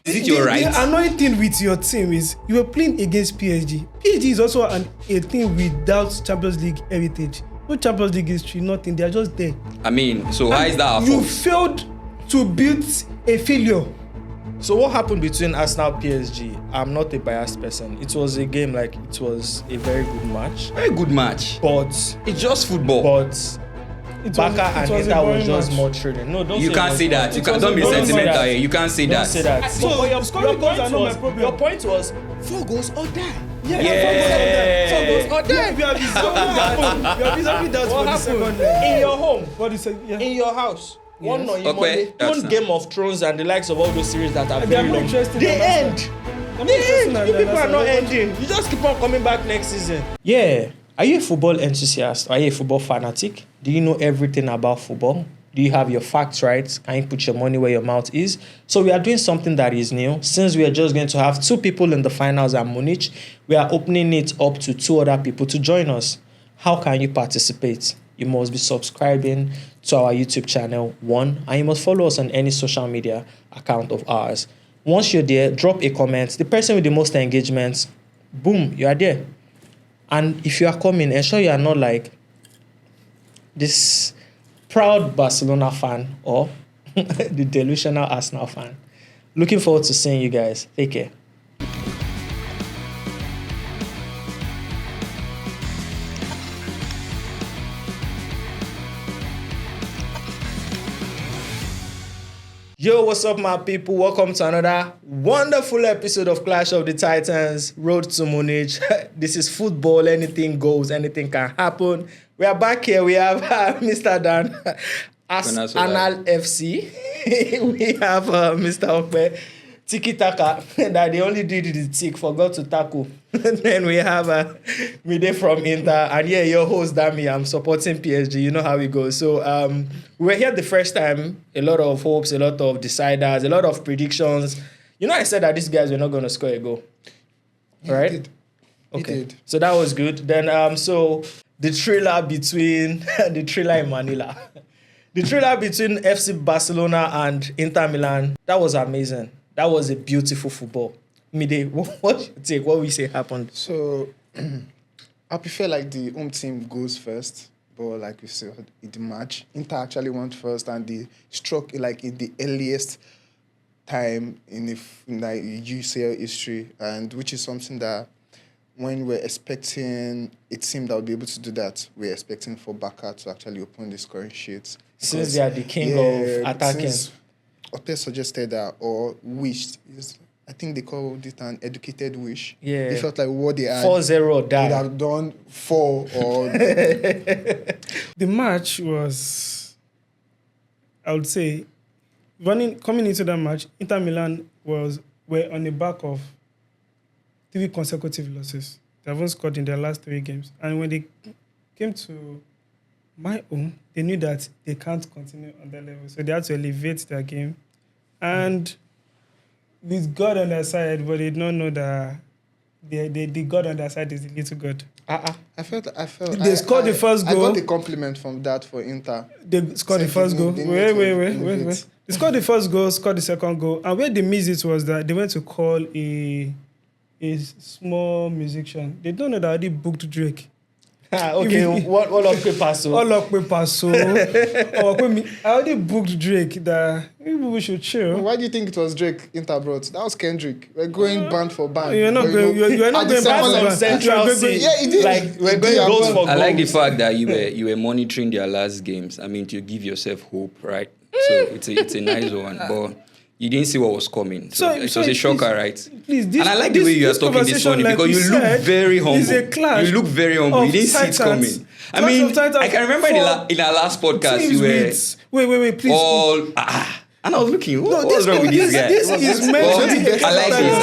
Is it your right? The annoying thing with your team is you were playing against PSG. PSG is also a team without Champions League heritage. No Champions League history, nothing. They are just there. I mean, so why is that our You fault? failed to build a failure. So what happened between Arsenal and PSG? I'm not a biased person. It was a game like it was a very good match. Very good match. But It's just football. Barca and Inter was just match. more thrilling. No, don't You can't say that. You can't. Don't be Don't say sentimental that. here. You can't say Don't that. say that. So, But scoring goals are not my problem. your point was 4 goals or die. Yeah. 4 goals or die. We are deserving that. We are deserving that for the second leg. In your home, For the second, yeah. in your house. One Yes. on Okay, Monday, that's one not- Game of Thrones and the likes of all those series that are They are very not long. interested They in end. Arsenal. They interested end. in You people are Arsenal. not ending. You just keep on coming back next season. Yeah. Are you a football enthusiast? Are you a football fanatic? Do you know everything about football? Do you have your facts right? Can you put your money where your mouth is? So we are doing something that is new. Since we are just going to have 2 people in the finals at Munich, we are opening it up to 2 other people to join us. How can you participate? You must be subscribing to our YouTube channel, one, and you must follow us on any social media account of ours. Once you're there, drop a comment. The person with the most engagements, boom, you are there. And if you are coming, ensure you are not like this proud Barcelona fan or the delusional Arsenal fan. Looking forward to seeing you guys. Take care. Yo, what's up, my people? Welcome to another wonderful episode of Clash of the Titans, Road to Munich. This is football. Anything goes, anything can happen. We are back here. We have Mr. Dan, Arsenal FC. We have Mr. Okpe, Tiki Taka, that they only did the tick, forgot to tackle. Then we have Mide from Inter, and yeah, your host, Dami. I'm supporting PSG. You know how it goes. So we were here the first time. A lot of hopes, a lot of deciders, a lot of predictions. You know, I said that these guys were not going to score a goal. Right? He did. Okay. He did. So that was good. Then so the thriller between the thriller in Manila. The thriller between FC Barcelona and Inter Milan, that was amazing. That was a beautiful football. Mide, what you take? What we say happened? So, I prefer like the home team goes first, but like we said in the match, Inter actually went first and they struck like in the earliest time in the UCL history, and which is something that when we're expecting a team that would be able to do that, we're expecting for Barca to actually open the scoring sheets. Since they are the king of attacking. Ope suggested that or wished. I think they called it an educated wish. Yeah. It felt like what they had 4-0 would die. have done 4 or The match was, I would say, coming into that match, Inter Milan were on the back of 3 consecutive losses. They haven't scored in their last 3 games. And when they came to my home, they knew that they can't continue on that level. So they had to elevate their game. And with God on their side, but they don't know that the God on their side is the little God. I felt They scored the first goal. I got a compliment from that for Inter. They scored the Said first they goal. need to innovate. They scored the first goal, scored the second goal. And where they missed it was that they went to call a small musician. They don't know that I already booked Drake. Okay, what all of paper so? All up paper, so I already booked Drake that we should chill. Why do you think it was Drake Inter brought? That was Kendrick. We're going band for band. You're not But, going. You're not at the going back second- to Some back. Central You're C. going- Yeah, he did. Like, we're He going did. goals for I like the goals. fact that you were monitoring their last games. I mean, to give yourself hope, right? So it's a nice one, but you didn't see what was coming. So it was a shocker, right? Please, And I like the way you are talking this morning because you look very humble. It's a clash. You look very humble. You of didn't see it Titans. coming. I Clash mean, of Titans I can remember in our last podcast, teams you were with- Wait, please. all and I was looking. What was wrong with this guy? This is meant Well, to be a I like this.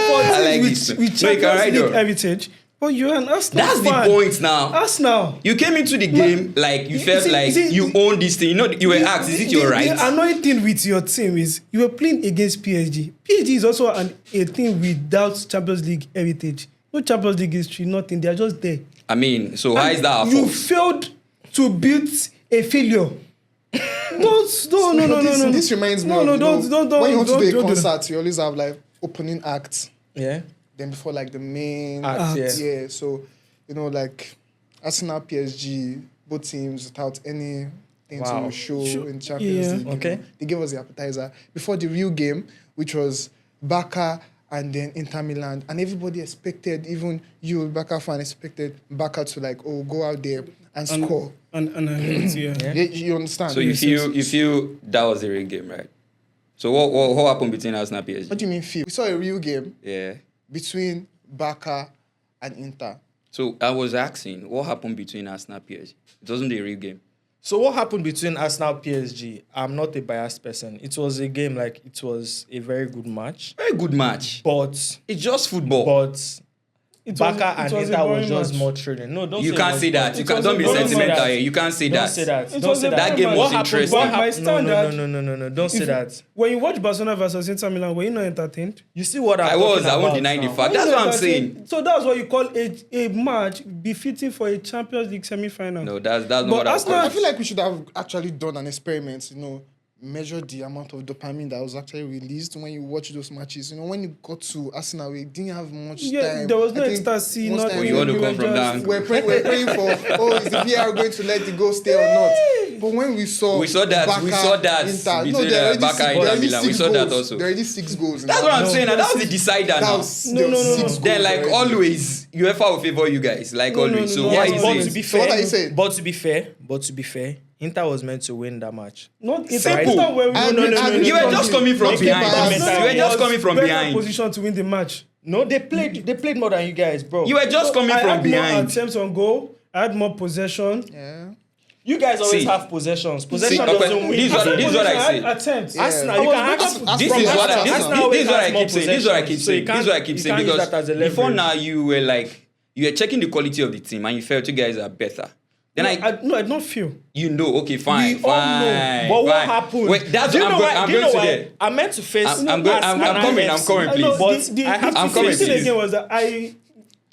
for I like teams this. with No, you can Champions ride League on. heritage. But you're an Arsenal That's the fan. point now. Arsenal. You came into the game like you felt like you own this thing. You know, you were asked, is it your right? The annoying thing with your team is you were playing against PSG. PSG is also a team without Champions League heritage. No Champions League history, nothing. They are just there. I mean, so why is that our You fault? failed to build a failure. No No. This reminds me No, of no, you know, don't, when you want to don't do a do that. concert, you always have like opening acts. Yeah. Then before like the main Act, yeah. So you know like Arsenal, PSG, both teams without any thing Wow. to show in Champions Yeah. League. you Okay. know. They gave us the appetizer before the real game, which was Barca and then Inter Milan, and everybody expected, even you, Barca fan, expected Barca to like go out there and score. And I heard it, yeah. You understand? So you feel that was the real game, right? So what happened between Arsenal and PSG? What do you mean feel? We saw a real game Yeah. between Barca and Inter. So I was asking, what happened between Arsenal and PSG? It wasn't a real game. So what happened between Arsenal and PSG? I'm not a biased person. It was a game, like it was a very good match. Very good match. But It's just football. Barca and a Inter was boring just match. more thrilling. No, don't You say can't it say was that. boring. You It can't. was Don't a be boring sentimental match. here. You can't say Don't that. say that. It Don't was say a that. That game was What happened? interesting. What By my happened? standard- No. Don't say that. When you watch Barcelona versus Inter Milan, were you not entertained? You see what I'm I was. talking I won't about deny the now. fact. Were you That's not what I'm entertained? saying. So that's what you call a match befitting for a Champions League semi-final. No, that's not But what I was Arsenal- I feel like we should have actually done an experiment, measure the amount of dopamine that was actually released when you watch those matches. When you got to Arsenal, we didn't have much time. There was no I think ecstasy. most Not times Oh, you want to we come were from that just- angle. we're praying for, is the VR going to let the goal stay or not? But when we saw that. Barca, We saw that Inter, between, there are already Barca six- and there are Inter already Milan. We six saw that goals. also. There are already 6 goals. That's what I'm saying. And that was the decider That now. was, No, there no, was no. 6 goals. Then, like already. always, UEFA will favor you guys. Like No, no, always. no, So no. why Yes, is But it? to be So what fair, are you saying? But to be fair, Inter was meant to win that match. Not Inter. Simple. Inter where we I no, agree- no, I no, agree You were just coming from Okay, behind. but You were just coming from better behind. position to win the match. No, they played more than you guys, bro. You were just coming I from had more behind. attempts on goal. I had more possession. Yeah. You guys always See. have possessions. Possession okay, doesn't win. this is what I had say. attempts. Yeah. Arsenal, I you was can better ask. for- This From is what Arsenal, I Arsenal this is what I always has keep saying. This is what I keep more saying. This is what I keep possessions. So saying you can't use because that as a before leverage. now you were checking the quality of the team and you felt you guys are better. Then I don't feel. okay, fine, We all know. fine. But what fine. happened? Wait, that's Do you what know why? I'm Do you going know to why? there. I meant to face. I'm coming, AFC. please. But the, I have the to coming, face thing please. again was that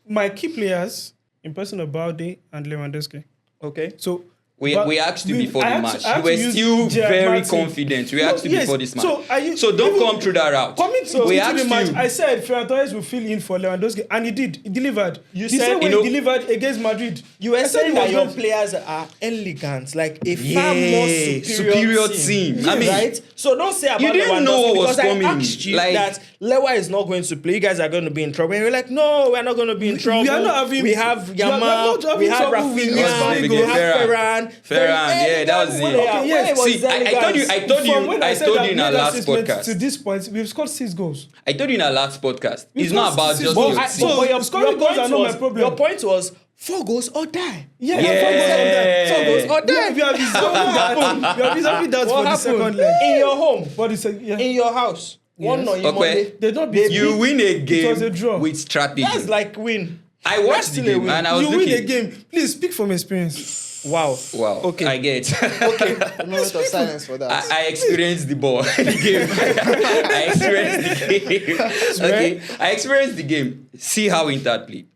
my key players, in person of Balde and Lewandowski. Okay. So We asked you before I the had match. to- I had You were to use still Gerard very Martin. confident. We asked you Yes, before this match. so So don't even come through that route. Coming to we the asked match, you. I said Ferran Torres will fill in for Lewandowski, and he did. He delivered. You the said, same way you know- he delivered against Madrid. You were I said saying he that was your going- players are elegant, like a far more Yeah, superior team. team. I mean, right? So don't say about you didn't know Lewandowski what was because coming. I asked you Like- that Lewa is not going to play. You guys are going to be in trouble. And you're like, no, we're not going to be in trouble. We are not having. We have we are not Yamal. We having have trouble with Rafinha. Rodrigo. We have Ferran. Yeah, that was it. Okay, yes. See, I told you From when I said told that you in our made last assessment podcast. To this point, we've scored 6 goals. I told you in our last podcast. We It's not scored about six just goals. your I- team. so- your scoring goals point are not my was problem. your point was 4 goals or die. Yeah, Yeah. 4 goals or die. We are resolving that. We are resolving that What for the happened second leg. in your home, For the second, in your house? One on your Okay. Monday. They don't beat You win a game was a draw. with strategy. That's like win. I watched That's the still a game win. and I was You looking. win a game. Please speak from experience. Wow. Wow. Okay. I get. A moment of silence for that. I experienced the ball, the game. I experienced the game. Okay, I experienced the game. See how Inter played.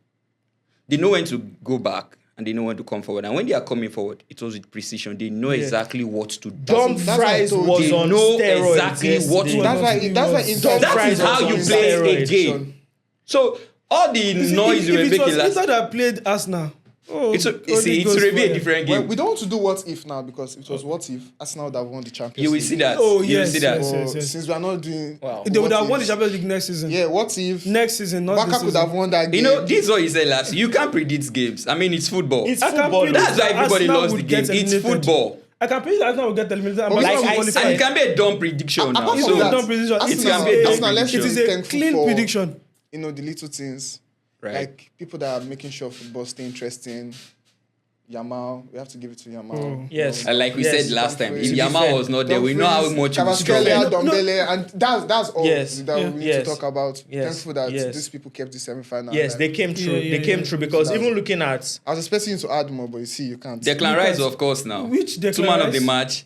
They know when to go back and they know when to come forward. And when they are coming forward, it was with precision. They know exactly what to do. Dumfries That's what I told you. was They on know steroids exactly what to yesterday. do. That's why Inter. That is how you was on play a steroids. game. So all the noise you were If it was making last, Inter that played Arsenal, it's Holy it's Ghost really a fire. different Well, game. we don't want to do what if now because it was what if Arsenal would have won the Champions You will League. see that. Oh, You will yes, see that. yes. But since we are not doing, Wow. They would what have won the if- Champions League next season. Yeah, what if Next season, not Barca this could season. have won that game? You know, this is what you said last. You can't predict games. I mean, it's football. It's I can football. predict That's why that everybody Arsenal lost the would game. get It's eliminated. football. I can predict that Arsenal will get eliminated. and But Barca like will I qualify. said- And it can be a dumb prediction now. apart It's from not So a dumb prediction. It It can is be a dumb Arsenal, let's it prediction. is be a thankful clean for, prediction. the little things. Right. Like people that are making sure football stay interesting. Yamal, we have to give it to Yamal. Oh. Yes. And like we Yes. said last time, if To be Yamal fair, was not there, we know how much he was Kvaratskhelia, struggling. Dombele, and that's all Yes. that Yeah. we need Yes. to talk about. Yes. Thankful that Yes. these people kept the semi-final. Yes, alive. they came through. Yeah, They came yeah. through because That's- even looking at I was expecting you to add more, but you see, you can't. Declan Rice, of course, now. Which Declan 2 man of the Rice? match.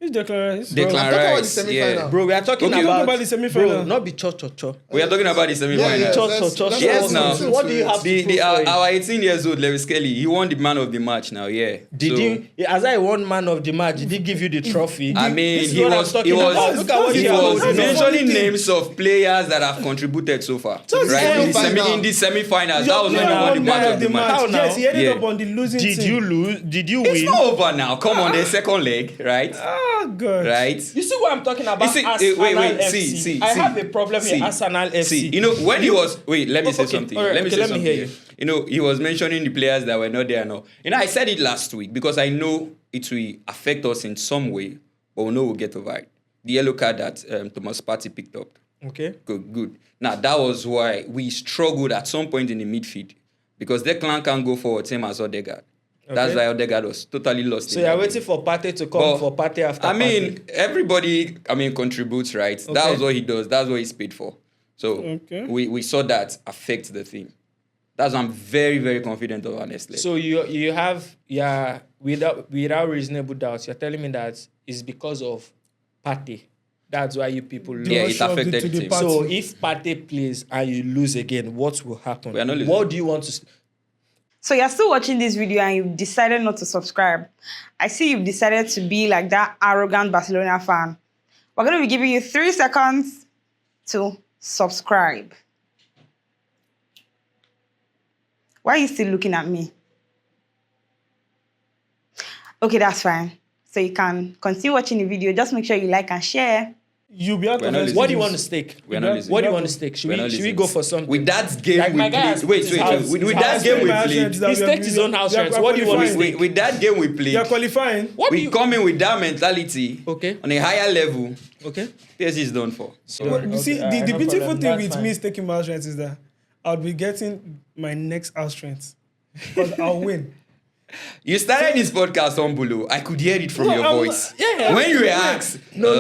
Who's Declan Rice? Declan I'm talking about the Rice. semi-final. Yeah. Bro, we are talking Okay, about, about the semi-final. Bro, not be cho. We are talking about the semi-final. Yeah, Cho. that's Yes, what now. I'm saying. What do you have to prove for it? Our 18 years old Lewis Kelly, he won the man of the match now. Yeah. Did he, as I won man of the match, did he give you the trophy? I mean, This is he what I'm was talking about. Look at what he he was has done. mentioning names of players that have contributed so far. Just Right in semi-final. the semi-finals. Your That was when player he won the won man of the match. How now? Yes, he ended Yeah. up on the losing Did team. you lose? Did you It's win? not over now. Come on, the second leg, right? Oh, God. Right. You see what I'm talking about? You see, Arsenal wait, FC. see. I have a problem with Arsenal FC. See, you know, when he was let me say Okay, something. all right, Let me okay, say let me something. hear you. You know, he was mentioning the players that were not there now. You know, I said it last week because I know it will affect us in some way, but we know we'll get over it. The yellow card that Thomas Partey picked up. Okay. Good. Now, that was why we struggled at some point in the midfield because Declan can't go forward, same as Odegaard. That's Okay. why Odegaard was totally lost. So in you're that waiting game. for Partey to come But, for Partey after I mean, Partey. everybody, contributes, right? That Okay. was what he does. That's what he's paid for. So Okay. we saw that affect the team. That's why I'm very, very confident of, honestly. So you have without reasonable doubts, you're telling me that it's because of Partey. That's why you people lose. Yeah, it Rush of affected to the team. party. So if Partey plays and you lose again, what will happen? We are not losing. What do you want to? So you're still watching this video and you've decided not to subscribe. I see you've decided to be like that arrogant Barcelona fan. We're going to be giving you 3 seconds to subscribe. Why are you still looking at me? Okay, that's fine. So you can continue watching the video. Just make sure you like and share. You'll be out We're of not this. What do you want to stake? We're not losing. What do you want to stake? Should We're not we losing. go for something? With that game Like my we guy has played. put his house- With his that house game we My played. agent, He staked his own house rent. What do you want to qualifying. stake? With that game we You're played. qualifying. What do We you? come in with that mentality. Okay. On a higher level. Okay. PSG is done for. So But you see, the no beautiful problem, thing that's with fine. me taking my house rent is that I'll be getting my next house rent. Because I'll win. you started this podcast on Bulu. I could hear it from No, your I'm- voice. yeah. When you were asked. No.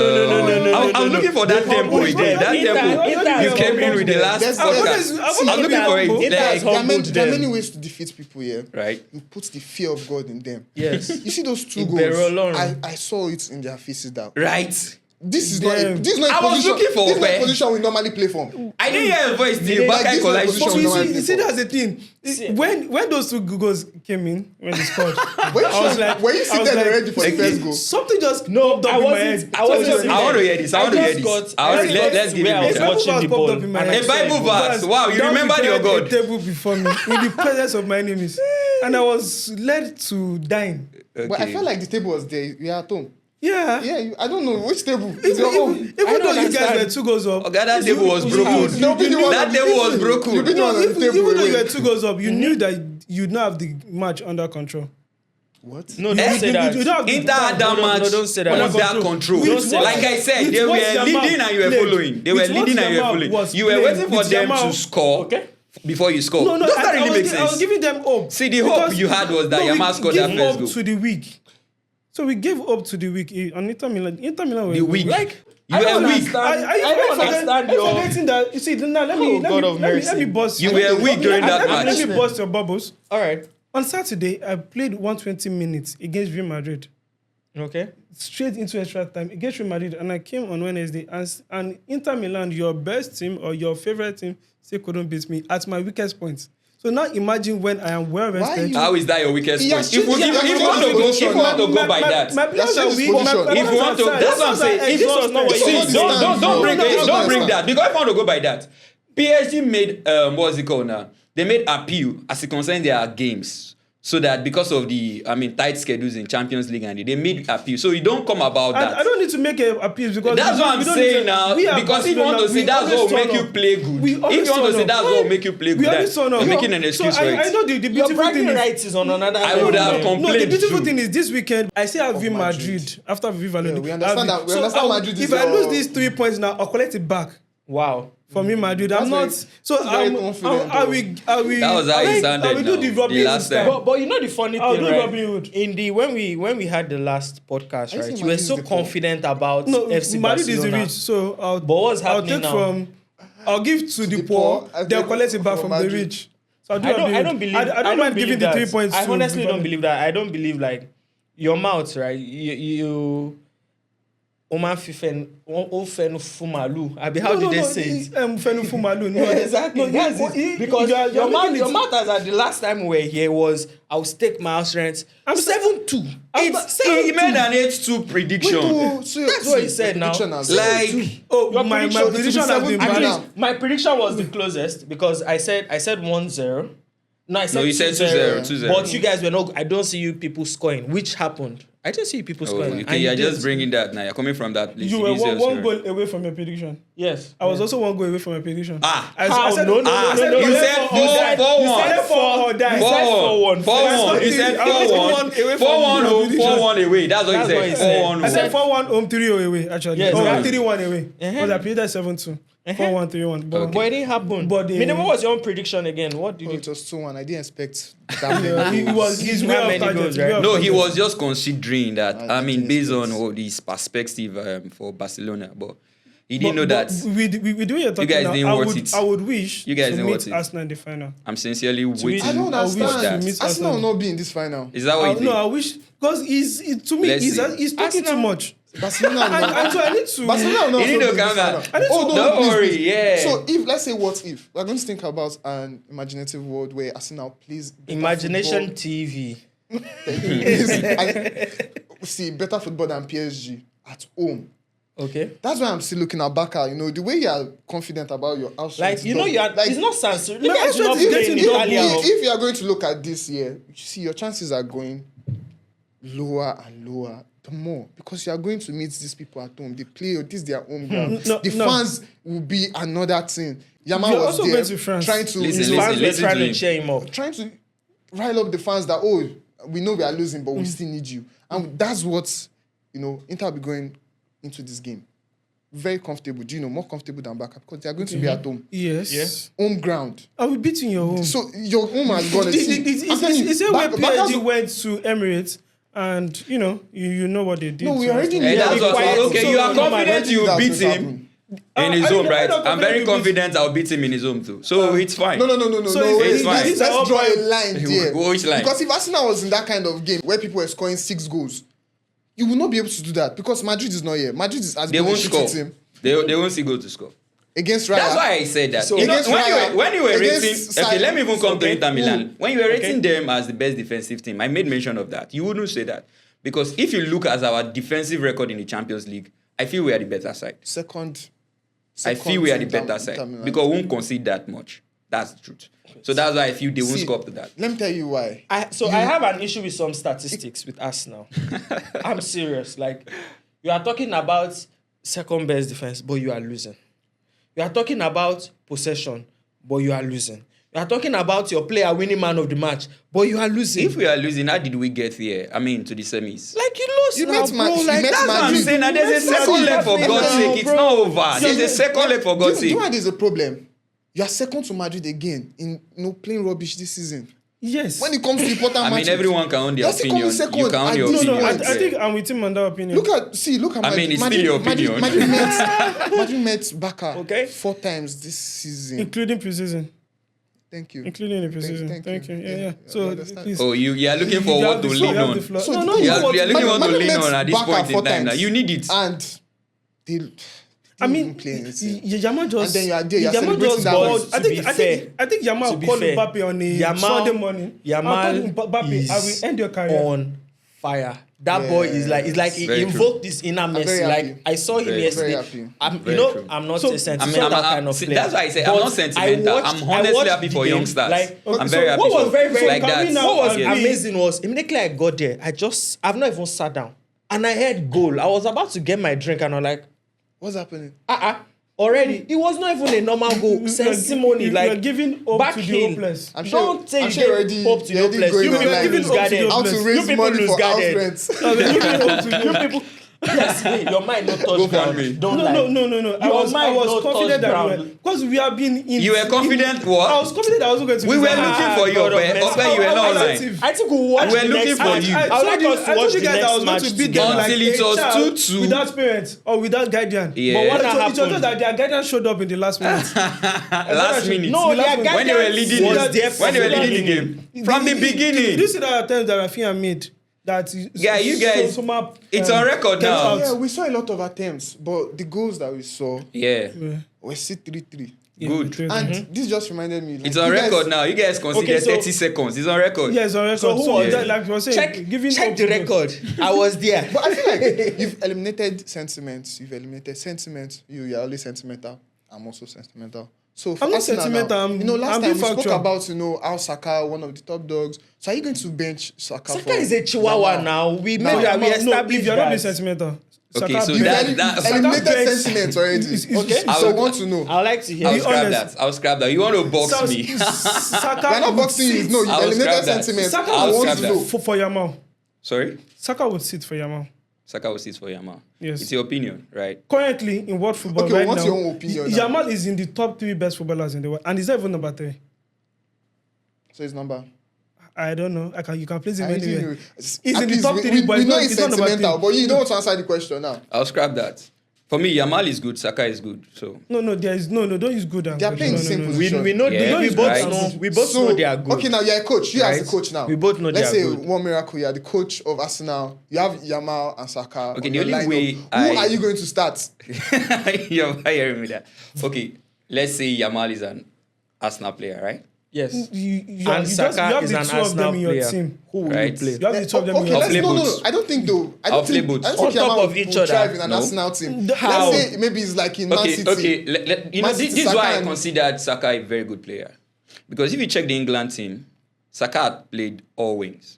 I'm looking for that tempo again. That tempo. You came in with the last There's- podcast. I'm looking for it. Inter- Like, There are humbled there are them. many ways to defeat people here. right. You put the fear of God in them. Yes. You see those 2 Ìbẹ̀rù goals. Ọlọ́run. I saw it in their faces that Right. this is not a, Damn. this is not a I was position. looking for this is not a Ope. position we normally play for. I didn't hear a voice till Like, Barca this collide is my So scored. you position. see, that's the thing. When those 2 goals came in, when they scored, When I was like, when you I sit was there like, ready for the okay. first goal, something just No, popped up I in my wasn't. head. I wasn't. I want to hear this. I want to hear this. Let's give where I him was a chance. watching the Bible verse ball. popped up in my and I head. A saw Bible it. verse. Wow, you Thou remember your prepared God. a table before me in the presence of my enemies, and I was led to dine. but I felt like the table was there. We are at home. Yeah. Yeah, I don't know which table. It's your own. Even I though don't you guys understand. were 2 goals up, Okay, that table was broken. No, but you know That what? table was You broken. been on the even table. though you away. were 2 goals up, you knew that you not have the match under control. What? No, don't say that. You don't have the Inter had that No, match don't say that. under control. With what- Like I said, with they what were Yamal leading and you were played. following. They were With what leading and you were Yamal following. was You were playing. waiting for With them Yamal- to score Okay. before you score. No, Does that really make I was sense? giving them hope. See, the hope you had was that we Yamal scored that gave first hope goal. to the weak. So we gave up to the weak on Inter Milan. Inter Milan were The weak. Like, You I don't were weak. understand. I don't understand your. forgetting that. You see, now let me Oh, God of mercy. let me bust. You were weak during that Let match. me bust your bubbles. All right. On Saturday, I played 120 minutes against Real Madrid. Okay. Straight into extra time against Real Madrid, and I came on Wednesday and Inter Milan, your best team or your favorite team, still couldn't beat me at my weakest point. So now imagine when I am well rested. you- How is that your weakest He point? has If we changed- if he you has want to changed go, his if you position. want to go by that, My players That's are his weak. position. My if you want to, players are that's what I'm saying. outside. If This was not what see, you said. don't bring No, it. no, Don't no, bring no. that because if I want to go by that, PSG made what's it called now? They made appeal as it concerns their games. So that because of the tight schedules in Champions League and they made appeal. So you don't come about that. I don't need to make a appeal because That's what I'm saying now. Because if you want to say that's what will make you play good. If you want to say that's what will make you play good, we then always turn up. you're making an excuse so for it. I know the Your beautiful bragging thing is, rights is on another. I would have level. complained. no, the beautiful too. thing is this weekend I still have Madrid. Madrid After Viva Yeah, we understand that- we understand Madrid is If I your- lose these 3 points now, I'll collect it back Wow. from Real Madrid. I'm not. That's So very confident, I will. That was how he sounded I will do now, the the Robin last style. time. But you know the funny I'll thing, do right? Robin Hood. In the when we had the last podcast, I right? think You were Madrid so is the core. confident about No, FC Madrid is the Barcelona. rich, so I'll. But what's I'll happening take now? from. I'll give to the poor. and They'll take collect it back from from the Madrid. rich. So I'll do I Robin Hood. don't believe. I don't mind believe giving the that. 3 points. I to honestly don't Viva. believe that. I don't believe like your mouth, right? You Oman Fifen Ofen Fumalu. Abi, how did they say it? Fenu Fumalu. No, Exactly. No, That's it. Because your matters at the last time we were here was I'll stake my house rent. I'm 7-2. He made an 8-2 prediction. That's what he said now. Like, my prediction has been At bad. least my prediction was the closest because I said 1-0. No, I said you said 2-0. 2-0. But you guys were not. I don't see you people scoring, which happened. I didn't see you people scoring. okay, you're just bringing that now. You're coming from that place. You were didn't say one you're goal away from your prediction. Yes. I was also one goal away from my prediction. Ah. How? said, No. You said 4-1. You said 4 or die. 4-1. 4-1. You said 4-1. 4-1 away. That's what That's you what he said. said. 4-1 I said 4-1 home 3-0 away, actually. Yes, Oh, yeah. 3-1 away. Because I predicted 7-2. 4-1, 3-1. But But it didn't happen. But Minimum, what was your own prediction again? What did you? It was 2-1. I didn't expect that many he goals. was his way How of many target. goals, right? No, he was just considering that. I mean, didn't based expect. on all this perspective for Barcelona, but he didn't know that. We do your talking guys now. didn't watch it. I would wish You guys to didn't meet watch it. Arsenal in the final. I'm sincerely waiting. I don't I wish for to understand. meet Arsenal will Arsenal. not be in this final. Is that what you think? No, I wish because to me Let's he's see. talking too much. Barcelona will not. And so I need to. Barcelona will not You need also to be in calm this down. final. Oh, Don't please, worry, please. yeah. So let's say what if we're going to think about an imaginative world where Arsenal plays better Imagination football. TV. See better football than PSG at home. Okay. That's why I'm still looking at Barca. You know, the way you are confident about your house. Like rent you know, done. you are. Like, It's not Sansu. No, Look at it's not not playing getting in it. Italia. if you are going to look at this year, you see your chances are going lower and lower. The more because you are going to meet these people at home. They play. This is their home ground. The fans will be another thing. Yamal You're was also there going to France. trying to His Listen, fans were listen trying to to him. cheer him up. trying to rile up the fans that we know we are losing, but we still need you. And that's what Inter will be going into this game. Very comfortable. Do you know more comfortable than Barca because they are going to be at home, Yes. home ground. I will beat you in your home. So your home has gone. It's a way PSG went to Emirates, and you know what they did. No, we to already Arsenal. Hey, knew that's that. what. Okay, So, you are no, confident you will beat him him. in his I home, know- right? I know I'm very confident you confident I'll beat him in his home too. So it's fine. No. So it's fine. Let's draw a line there. Which line? Because if Arsenal was in that kind of game where people were scoring 6 goals, you will not be able to do that because Madrid is not here. Madrid is as They good won't a score. shitty team They won't see go to score. against Raya. That's why I said that. So You know, against Raya, when you were rating, against okay, let me even come to okay. Inter Milan. When you were rating them as the best defensive team, I made mention of that. You wouldn't say that because if you look at our defensive record in the Champions League, I feel we are the better side. Second I feel we are the Inter- better Inter side Milan. because we won't concede that much. That's the truth. So that's why I feel they won't See, score up to that. Let me tell you why. I have an issue with some statistics with Arsenal. I'm serious. Like, you are talking about second best defense, but you are losing. You are talking about possession, but you are losing. You are talking about your player winning man of the match, but you are losing. If we are losing, how did we get here? I mean, to the semis. Like you lost You now, met bro. Man- you Like met That's what I'm Madrid. saying. Now there's a Madrid. second leg for Madrid God's now, sake. It's bro. not over. There's a second leg for God's Do you sake. know why there's a problem? You are second to Madrid again in playing rubbish this season. Yes. When it comes to important I matches. mean, everyone can own their You're still coming opinion. second. You can own your No, opinion. I yeah. think I'm with him on that opinion. Look at I mean, it's still your opinion. Madrid met Barca Okay. 4 times this season. including preseason. Thank you. Including the preseason. Thank you. Yeah. I So understand. please. Oh, you are looking for You what have to the floor, lean you have on. the floor. So No, the no, thing You is, are looking for what to Madrid lean met on at this Barca point 4 in time. Now. times. You need it. And they I mean, didn't play anything. Yamal just. And then you are there, you're Yamal celebrating just that called. win. I To be think fair, Yamal called Mbappe on a Sunday morning. Yamal Mbappe, I will end your career. on fire. That boy is like he Very invoked this inner very Messi. happy. Like I saw him Very, yesterday. very happy. I'm, Very true. I'm not So, a sentimental I mean, that kind of see, player. that's why I say I'm But not sentimental. I'm I honestly watched happy the for game, youngsters. Like, I'm very happy what was for very like coming that. out what was Yeah. amazing was immediately I got there, I've not even sat down. And I heard goal. I was about to get my drink and I'm like, What's happening? already. It was not even a normal goal. Simone, you like are giving hope back to the heel. hopeless. I'm sure- Don't say I'm you sure gave already- hope to the you're already hopeless. going You people online. lose guarded. How to You raise people money lose for house guarded. rent. You're giving hope to the You hopeless. people. Yes, your mind not touch Go ground. for me. Don't No. lie. I Your was mind not confident touch that ground. because we have been in. You were confident what? I was confident that I wasn't going to. We lose were that. looking for you, God of Ope. mercy. Ope, you were not I- lying. I think we'll watch We're the looking next for match. you. I would like us to I watch told you the guys I next was going match to beat them together. like Until it a was child 2-2. without parents or without guardian. Yeah. But What it was happened? just that their guardian showed up in the last minute. Last minute. No, The last their minute. guy When they were leading was it. there When they were from the leading the beginning. game. From the Did you beginning. see that attempt that Rafinha made? that is Yeah, you guys, it's on record get now. out. Yeah, we saw a lot of attempts, but the goals that we saw Yeah, were still 3-3. Yeah, good. it was- And this just reminded me. Like, It's on you guys- record now. You guys consider Okay, so- 30 seconds. It's on record. Yeah, it's on record. So who was that, it? like you were saying, giving Check up the to record. I was there. But I feel like you've eliminated sentiments. You're always sentimental. I'm also sentimental. So for I'm not Arsenal sentimental, now, last I'm time being we spoke factual. about, how Saka, one of the top dogs. So are you going to bench Saka? Saka for is a Chihuahua Yamal? now. We Now, made that. We No, established if you're not being that. sentimental, Okay, Saka so plays- that- You've eliminated begs- sentiments already. Okay. So I want to know. I'd like to hear. I'll Be scrap honest. that. I'll scrap that. You want to box So- me? Saka We're not would boxing you. sit- No, you've I'll eliminated scrap that. sentiments. Saka I I'll would want scrap to that. know. for Yamal. Sorry? Saka would sit for Yamal. Saka will sit for Yamal. Yes. It's your opinion, right? Currently, in world football Okay, right what's now, your own opinion now? Yamal is in the top 3 best footballers in the world, and he's not even number 3. So his number. I don't know. You can place him I didn't anywhere. know. He's At in the least top 3, but we he's know not, he's he's not number 3. sentimental, but you don't want to answer the question now. I'll scrap that. For me, Yamal is good. Saka is good. So No, there is no. Don't use good and They are good. playing No, the same no, no. position. We know. Yeah, we right. both know. We both know they are good. Okay, now you're a coach. You as Right? a coach now. We both know Let's they say are good. one miracle, you're the coach of Arsenal. You have Yamal and Saka. Okay, on the your only lineup. way Who are you going to start? you're hearing me that. Okay, let's say Yamal is an Arsenal player, right? Yes. You And Saka have is the an 2 of Arsenal them in your player. team. Who will Right. you play? You have the 2 of them in Okay, your I'll team. play no. both. I don't think though. I I'll don't play think both. I don't think On top Yamal of each will other. thrive in an No. Arsenal team. How? Let's say maybe it's like in Man Okay, City. okay. You know, Man City, this is why Saka I and- considered Saka a very good player. Because if you check the England team, Saka had played all wings.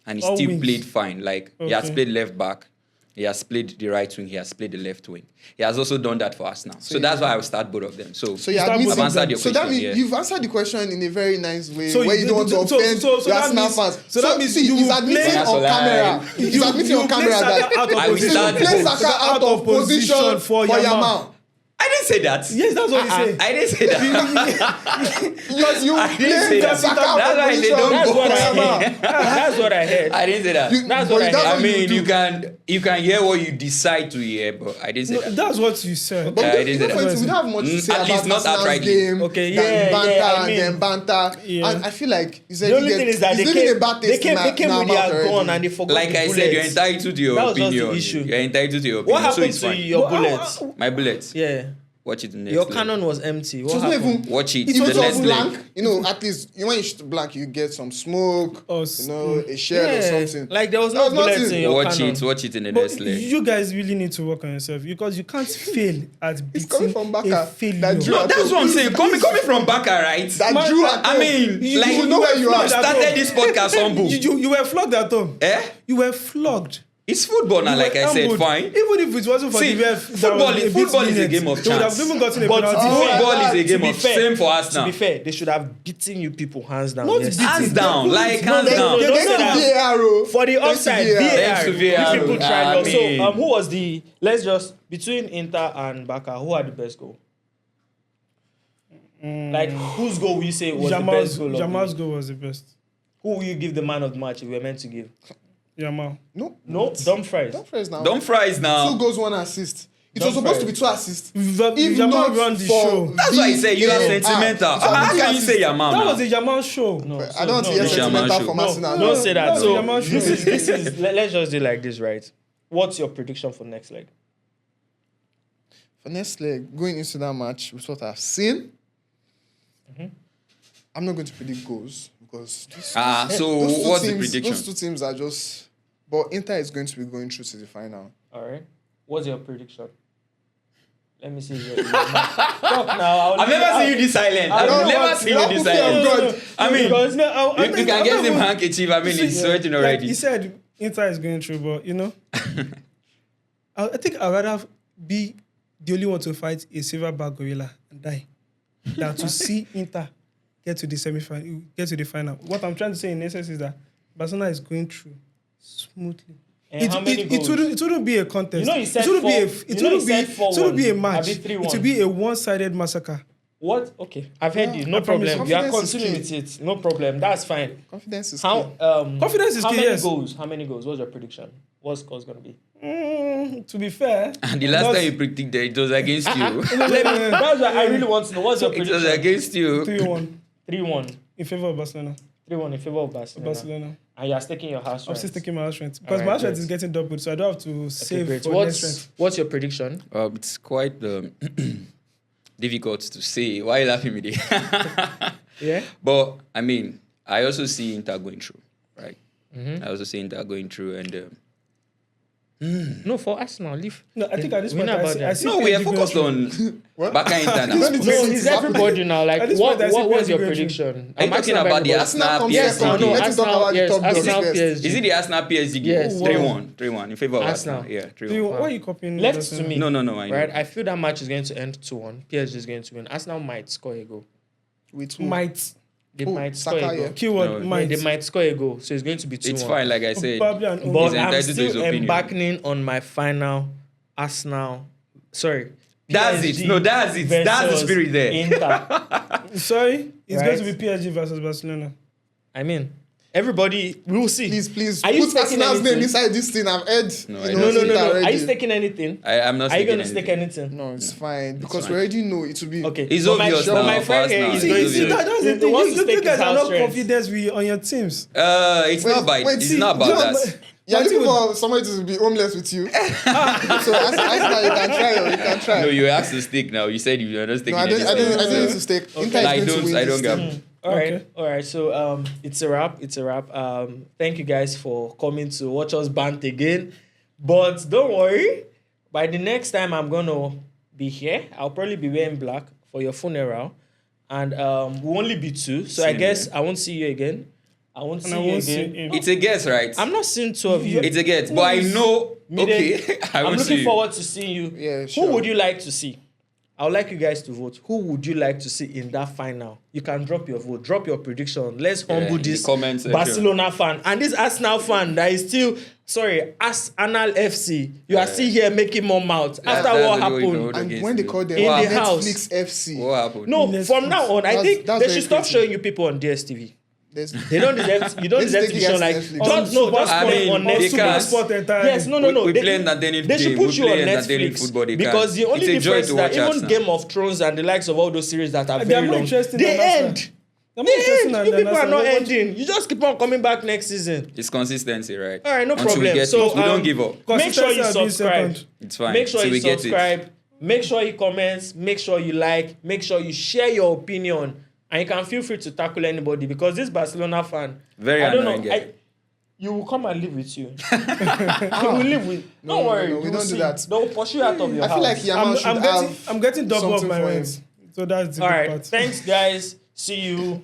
And he All still wings. played fine. Like, he has Okay. played left back. He has played the right wing. He has played the left wing. He has also done that for Arsenal. So that's why I will start both of them. So So you're Start admitting both of I've answered your So that question. means Yeah. you've answered the question in a very nice way, So where you- you don't want to so- offend so the that Arsenal means- fans. so that means see, you he's will admitting play- on camera. He's admitting on camera that out of I will position. start you play both. Saka out of position for Yamal. I didn't say that. Yes, that's what he said. I didn't say that. Because you I didn't say play that. Saka That's out of why they position don't That's go what I for Yamal. heard. That's what I heard. I didn't say that. That's but what I that's heard. I what mean, do. you can hear what you decide to hear, but I didn't say No, that. that's what you said. But I we didn't say don't, that. we don't have much to say At least about not Arsenal's outrightly. game. Okay, than yeah, banter yeah, I and mean- then banter. Yeah. And I feel like he's The only thing is that they came, a bad they taste came, in they came our with mouth their already. gun and they forgot Like the I said, you're bullets. entitled to your That was just the opinion. issue. You're entitled to your opinion. What so happened it's to fine. your bullets? My bullets. Yeah. Watch it next. Your level. cannon was empty. It What was not happened? even. Watch it. It The was next blank. leg. You know, at least when you shoot blank, you get some smoke, Or a shell or something. Like there was There no was bullets nothing. in your Watch cannon. it. Watch it in the But next leg. you guys really need to work on yourself because you can't fail at It's coming beating from a Barca. failure. That drew No, at that's home. what I'm saying. Coming from Barca, right? That Man, drew at I home. mean, You- like you know where you we are. started this podcast humble. You were flogged at home. Eh? You were flogged. It's football now, You like were I said, humbled. fine. Even if it wasn't for See, the ref, football is a game of They would have chance. even gotten a But penalty. Football is a To game be of fair- same for us To now. be fair, they should have beaten you people hands down. Not yes. beating. Hands down, like No, hands no, down. no, don't say Thanks that. to VAR, oh. For the Thanks to offside, VAR. Thanks to VAR. These people tried I well. mean- So, who was the? Let's just between Inter and Barca, who had the best goal? Like whose goal will you say was the best goal? Jamal's goal was the best. Who will you give the man of the match if we were meant to give? Jamal. No, No, Dumfries. Dumfries now. Dumfries now. 2 goals, 1 assist. It Dumfries. was supposed to be 2 assists. If Jamal run the show. That's why I say you are sentimental. How can you say Yamal That now? was a Jamal show. No, I don't want to hear no, sentimental Shaman from show. Arsenal. Don't say that. No, So Yamal show. this is. Let's just do like this, right? What's your prediction for next leg? For next leg, going into that match with what I've seen, I'm not going to predict goals because So those two what's the teams, prediction? Those 2 teams are just. But Inter is going to be going through to the final. All right. What's your prediction? Let me see. Talk now. I've never seen you this silent. I don't I've never want- seen don't you this put me on silent. God. I mean, Because, you can get him handkerchief. I mean, he's sweating Like already. he said, Inter is going through, but I think I'd rather be the only one to fight a silverback gorilla and die than to see Inter get to the semi-final, get to the final. What I'm trying to say in essence is that Barcelona is going through smoothly. And how many goals? It wouldn't be a contest. You know he said it wouldn't four- be you know he said it wouldn't be a 4-1. match. Abi It 3-1. would be a one-sided massacre. What? Okay, I've heard you. No I promise. problem. You are Confidence is continuing key. with it. No problem. That's fine. Confidence is How? key. Confidence is how key, many yes. goals? How many goals? What's your prediction? What's score's gonna be? To be fair, And the last time you predicted, it was against you. That's what I really want to know. What's your It was prediction? against you. 3-1 3-1. in favor of Barcelona. 3-1 in favor of Barcelona. Barcelona. And you are staking your house I'm rent. still taking my house rent because Alright, my house rent great. is getting doubled, so I don't have to save Great. for next rent. What's your prediction? It's quite difficult to say. Why are you laughing at me? Yeah. But I mean, I also see Inter going through, right? Mm-hmm. I also see Inter going through, and No, for Arsenal, leave. No, I think at this We point, know about I that. see no, we are PSG going focused through. on What? Barca Inter now. No, No, it's everybody now. Like, At this what point, I see was PSG your going through. prediction? Are you I'm talking asking about the everybody. Arsenal Arsenal comes PSG second. No, game? Let's talk Arsenal, about the yes, top dog Arsenal, first. PSG. Is it the Arsenal PSG game? Yes. Oh, wow. 3-1 in favor of Arsenal. Arsenal. Yeah, Do you, 3-1. why are you copying? Left Barcelona? to me. No, I know. Right? I feel that match is going to end 2-1. PSG is going to win. Arsenal might score a goal. With who? Might. They Oh, might score Saka, a goal. yeah. Keyword No, might. They might score a goal. So it's going to be 2-1. It's fine, like I said. Probably an But only. He's I'm entitled to his still opinion. embarking on my final Arsenal. Sorry. That's it. PSG No, that's it. That's the versus spirit there. Inter. Sorry, it's Right. going to be PSG versus Barcelona. I mean, everybody, we will see. Please, Are you put staking Arsenal's name anything? inside this thing. I've heard. No, you I know, don't. No. Inter Are already. you staking anything? I'm not. Are you going going to stake anything? No, it's fine because fine. we already know it will be. Okay. It's But obvious my, now but my for friend here Arsenal. is It's going obvious. to. That's the He thing. wants to You stake guys his are house not rent. confident on your teams. It's not by. It's see, not about that. You're What looking you- for somebody to be homeless with you. So Arsenal, you can try. You can try. No, you asked to stick now. You said you were not sticking. No, I don't need to stake. Inter is I going to don't. win I this don't thing. get. All right. So it's a wrap. Thank you guys for coming to watch us bant again. But don't worry, by the next time I'm gonna be here, I'll probably be wearing black for your funeral, and we'll only be 2. So I Same guess here. I won't see you again. I won't see I you won't see again. him. It's a guess, right? I'm not seeing 2 of you. It's a guess, but I know. Okay, I will I'm see looking you. forward to seeing you. Yeah, sure. Who would you like to see? I would like you guys to vote. Who would you like to see in that final? You can drop your vote, drop your prediction. Let's humble in the this comment section. Barcelona fan and this Arsenal fan that is still, Arsenal FC. You are still here making more mouth after that's what the way we happened. vote. And against when they you. call them In the Netflix house. FC, What happened? No, Netflix. from now on, I That's- think that's they very should stop creative. showing you people on DSTV. there's They don't deserve. You don't Let's deserve take to be it shown as like. Netflix. Just no, just I put mean, it on they Netflix. can't. Sport entirely. Yes, no. We They- play entertaining They should game. put We you play on entertaining Netflix football. They because can't. the only It's a joy difference to is that watch even Arsenal. Game of Thrones and the likes of all those series that are They are very more long, interesting they than Arsenal. end. They're They more interesting end. than You people are Arsenal. not ending. You just keep on coming back next season. It's consistency, right? All right, no Until problem. We get So, it. We don't give up. Make sure you Consistency has been subscribe. second. It's fine. Make sure Till you we get it. subscribe. Make sure you comment. Make sure you like. Make sure you share your opinion. And you can feel free to tackle anybody because this Barcelona fan, Very I don't know. annoying guy. You will come and live with you. You will live with. Don't worry. no, we you will don't do see. that. They'll push you out of your I house. feel like Yamal should have. I'm getting double of something my for him. rent. So that's the All good right. part. Thanks, guys. See you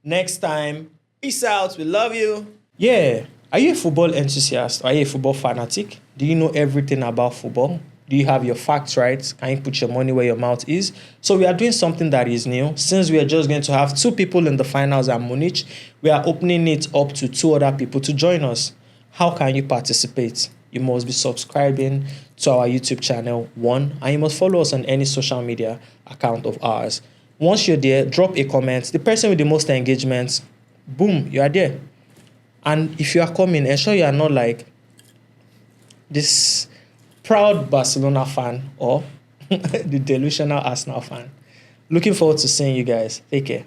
next time. Peace out. We love you. Yeah. Are you a football enthusiast? Are you a football fanatic? Do you know everything about football? Do you have your facts right? Can you put your money where your mouth is? So we are doing something that is new. Since we are just going to have 2 people in the finals at Munich, we are opening it up to 2 other people to join us. How can you participate? You must be subscribing to our YouTube channel, 1, and you must follow us on any social media account of ours. Once you're there, drop a comment. The person with the most engagements, boom, you are there. And if you are coming, ensure you are not like this proud Barcelona fan or the delusional Arsenal fan. Looking forward to seeing you guys. Take care.